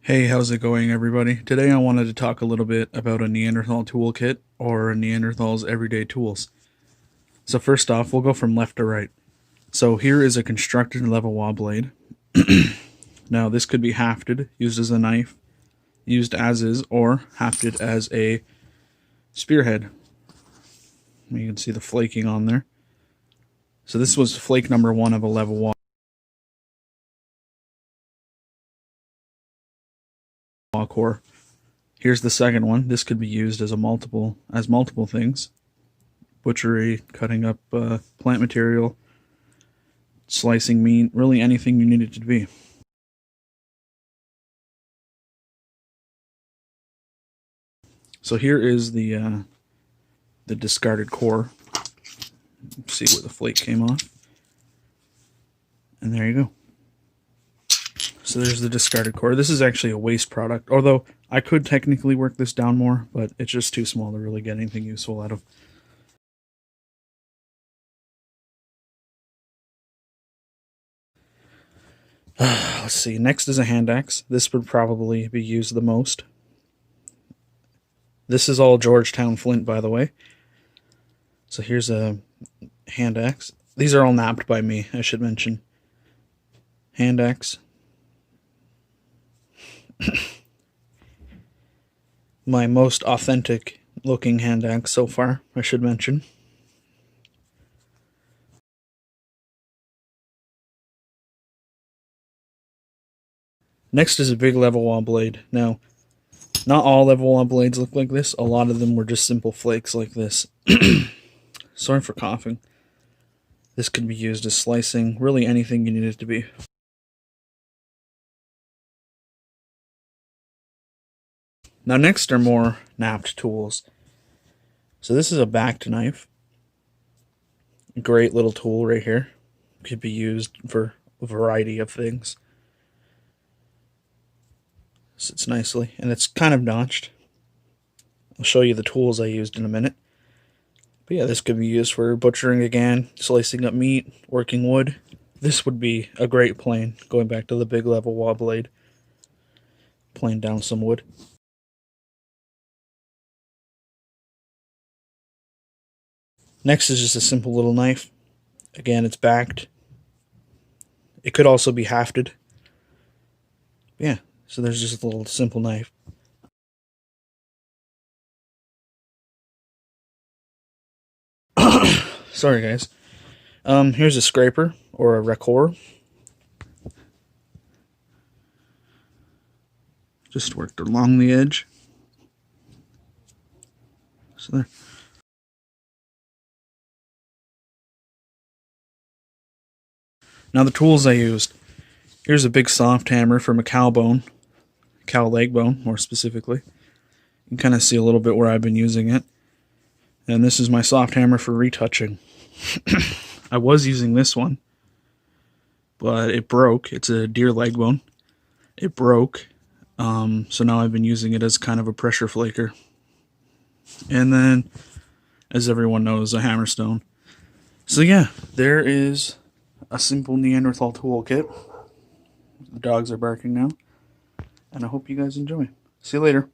Hey, how's it going, everybody? Today I wanted to talk a little bit about a Neanderthal toolkit, or Neanderthal's everyday tools. So first off, we'll go from left to right. So here is a constructed level wall blade. Now this could be hafted, used as a knife, used as is, or hafted as a spearhead. You can see the flaking on there. So this was flake number 1 of a level wall core. Here's the second one. This could be used as multiple things. Butchery, cutting up plant material, slicing meat, really anything you need it to be. So here is the discarded core. See where the flake came off. And there you go. So there's the discarded core. This is actually a waste product, although I could technically work this down more, but it's just too small to really get anything useful out of. Let's see. Next is a hand axe. This would probably be used the most. This is all Georgetown Flint, by the way. So here's a hand axe. These are all napped by me, I should mention. Hand axe. My most authentic looking hand axe so far, I should mention. Next is a big level wall blade. Now, not all level wall blades look like this. A lot of them were just simple flakes like this. Sorry for coughing. This could be used as slicing, really anything you need it to be. Now next are more napped tools. So this is a backed knife. Great little tool right here. Could be used for a variety of things. Sits nicely, and it's kind of notched. I'll show you the tools I used in a minute. But yeah, this could be used for butchering again, slicing up meat, working wood. This would be a great plane, going back to the big level wall blade. Playing down some wood. Next is just a simple little knife. Again, it's backed. It could also be hafted. Yeah, so there's just a little simple knife. Sorry, guys. Here's a scraper, or a raccord. Just worked along the edge. So there. Now the tools I used. Here's a big soft hammer from a cow bone. Cow leg bone, more specifically. You can kind of see a little bit where I've been using it. And this is my soft hammer for retouching. I was using this one, but it broke. It's a deer leg bone. It broke. So now I've been using it as kind of a pressure flaker. And then, as everyone knows, a hammerstone. So yeah, there is a simple Neanderthal toolkit. The dogs are barking now. And I hope you guys enjoy. See you later.